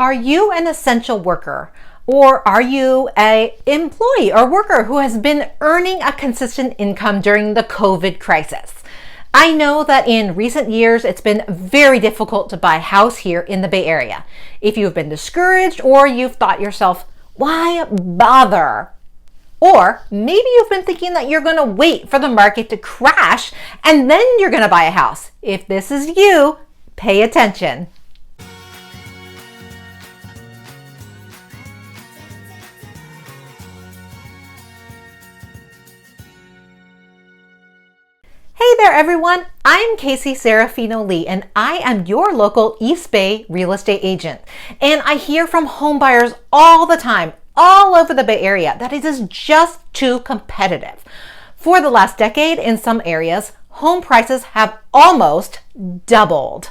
Are you an essential worker? Or are you an employee or worker who has been earning a consistent income during the COVID crisis? I know that in recent years, it's been very difficult to buy a house here in the Bay Area. If you've been discouraged or you've thought yourself, why bother? Or maybe you've been thinking that you're going to wait for the market to crash and then you're going to buy a house. If this is you, pay attention. Hey there everyone, I'm Casey Serafino-Lee and I am your local East Bay real estate agent. And I hear from homebuyers all the time, all over the Bay Area, that it is just too competitive. For the last decade, in some areas, home prices have almost doubled.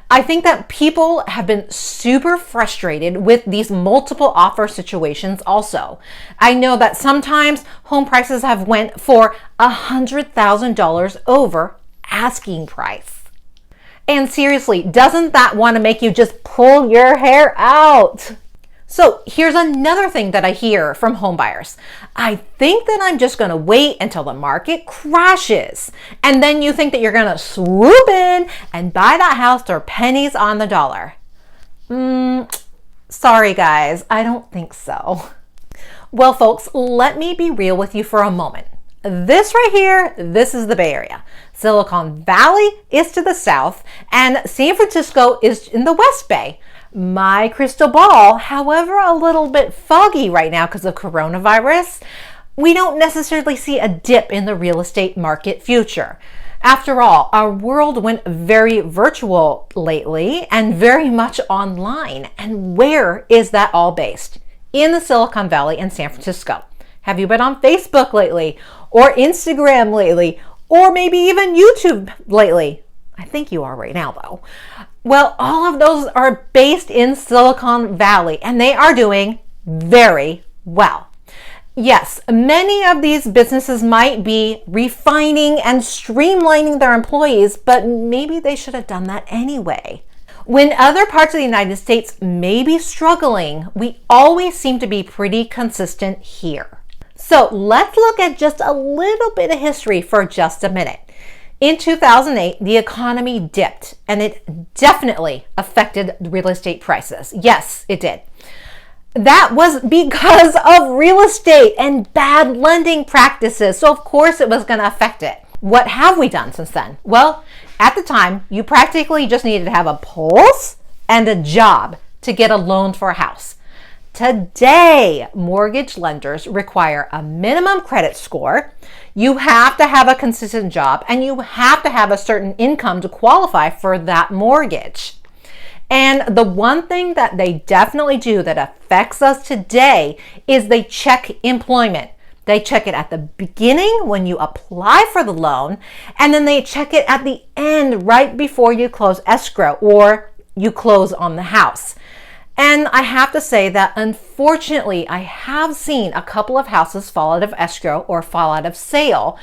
I think that people have been super frustrated with these multiple offer situations also. I know that sometimes home prices have went for $100,000 over asking price. And seriously, doesn't that want to make you just pull your hair out? So here's another thing that I hear from homebuyers. I think that I'm just going to wait until the market crashes. And then you think that you're going to swoop in and buy that house for pennies on the dollar. Sorry guys, I don't think so. Well folks, let me be real with you for a moment. This right here, this is the Bay Area. Silicon Valley is to the south and San Francisco is in the West Bay. My crystal ball, however, a little bit foggy right now because of coronavirus. We don't necessarily see a dip in the real estate market future. After all, our world went very virtual lately and very much online. And where is that all based? In the Silicon Valley and San Francisco. Have you been on Facebook lately? Or Instagram lately? Or maybe even YouTube lately? I think you are right now though. Well, all of those are based in Silicon Valley and they are doing very well. Yes, many of these businesses might be refining and streamlining their employees, but maybe they should have done that anyway. When other parts of the United States may be struggling, we always seem to be pretty consistent here. So let's look at just a little bit of history for just a minute. In 2008, the economy dipped and it definitely affected real estate prices. Yes, it did. That was because of real estate and bad lending practices. So of course it was going to affect it. What have we done since then? Well, at the time, you practically just needed to have a pulse and a job to get a loan for a house. Today, mortgage lenders require a minimum credit score. You have to have a consistent job and you have to have a certain income to qualify for that mortgage. And the one thing that they definitely do that affects us today is they check employment. They check it at the beginning when you apply for the loan, and then they check it at the end right before you close escrow or you close on the house. And I have to say that unfortunately, I have seen a couple of houses fall out of escrow or fall out of sale,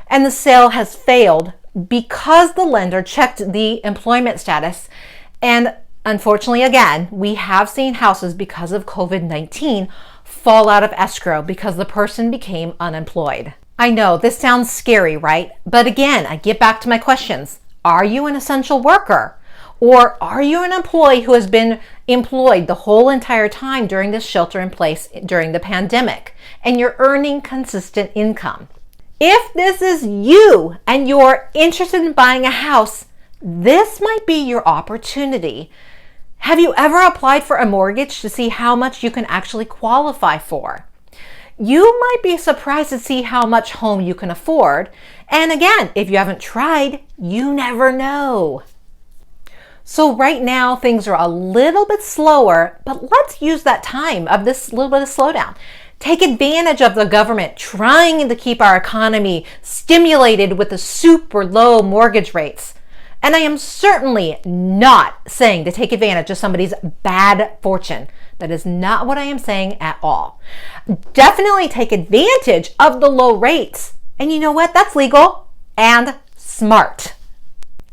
and the sale has failed because the lender checked the employment status. And unfortunately, again, we have seen houses because of COVID-19 fall out of escrow because the person became unemployed. I know this sounds scary, right? But again, I get back to my questions. Are you an essential worker? Or are you an employee who has been employed the whole entire time during this shelter in place during the pandemic and you're earning consistent income? If this is you and you're interested in buying a house, this might be your opportunity. Have you ever applied for a mortgage to see how much you can actually qualify for? You might be surprised to see how much home you can afford. And again, if you haven't tried, you never know. So right now things are a little bit slower, but let's use that time of this little bit of slowdown. Take advantage of the government trying to keep our economy stimulated with the super low mortgage rates. And I am certainly not saying to take advantage of somebody's bad fortune. That is not what I am saying at all. Definitely take advantage of the low rates. And you know what? That's legal and smart.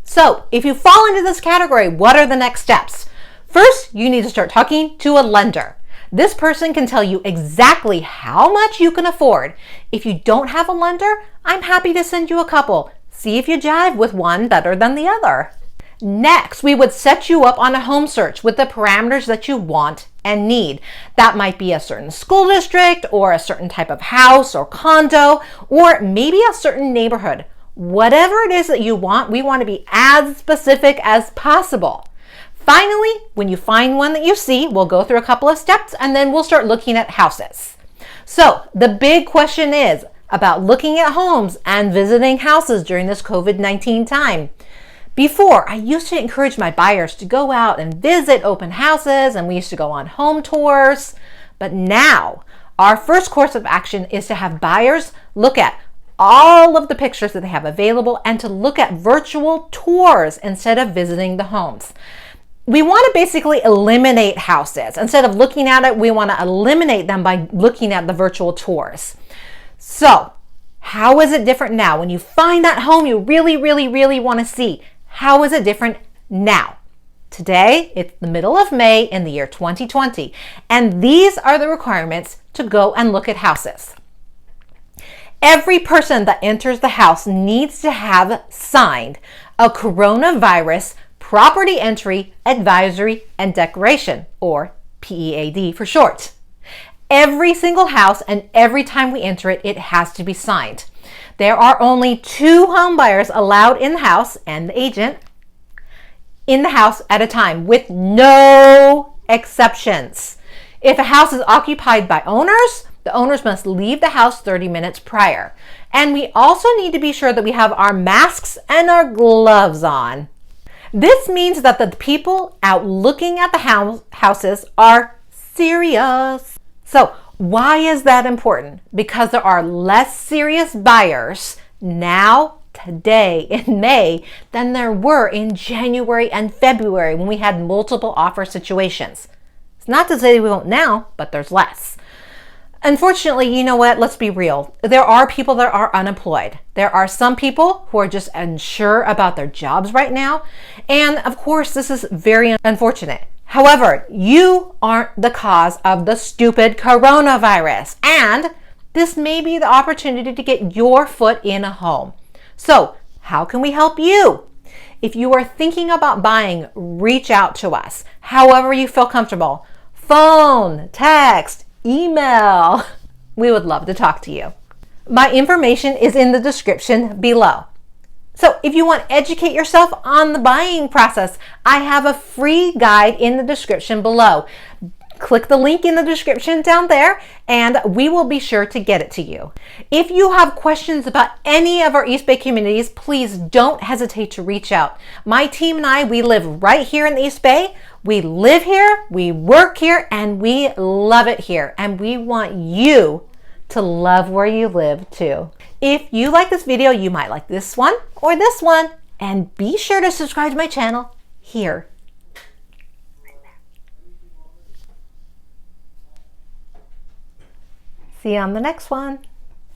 So if you fall into this category, what are the next steps? First, you need to start talking to a lender. This person can tell you exactly how much you can afford. If you don't have a lender, I'm happy to send you a couple. See if you jive with one better than the other. Next, we would set you up on a home search with the parameters that you want and need. That might be a certain school district or a certain type of house or condo, or maybe a certain neighborhood. Whatever it is that you want, we want to be as specific as possible. Finally, when you find one that you see, we'll go through a couple of steps and then we'll start looking at houses. So the big question is about looking at homes and visiting houses during this COVID-19 time. Before, I used to encourage my buyers to go out and visit open houses, and we used to go on home tours. But now, our first course of action is to have buyers look at all of the pictures that they have available and to look at virtual tours instead of visiting the homes. We want to basically eliminate houses. Instead of looking at it, we want to eliminate them by looking at the virtual tours. So, how is it different now? When you find that home you really want to see, how is it different now? Today, it's the middle of May in the year 2020, and these are the requirements to go and look at houses. Every person that enters the house needs to have signed a coronavirus property entry, advisory, and declaration, or PEAD for short. Every single house and every time we enter it, it has to be signed. There are only 2 home buyers allowed in the house and the agent in the house at a time, with no exceptions. If a house is occupied by owners, the owners must leave the house 30 minutes prior. And we also need to be sure that we have our masks and our gloves on. This means that the people out looking at the houses are serious. So why is that important? Because there are less serious buyers now, today, in May, than there were in January and February when we had multiple offer situations. It's not to say we won't now, but there's less. Unfortunately, you know what? Let's be real. There are people that are unemployed. There are some people who are just unsure about their jobs right now. And of course, this is very unfortunate. However, you aren't the cause of the stupid coronavirus. And this may be the opportunity to get your foot in a home. So, how can we help you? If you are thinking about buying, reach out to us. However you feel comfortable. Phone, text, email. We would love to talk to you. My information is in the description below. So if you want to educate yourself on the buying process, I have a free guide in the description below. Click the link in the description down there and we will be sure to get it to you. If you have questions about any of our East Bay communities, please don't hesitate to reach out. My team and I, we live right here in the East Bay. We live here, we work here, and we love it here. And we want you to love where you live too. If you like this video, you might like this one or this one. And be sure to subscribe to my channel here. See you on the next one.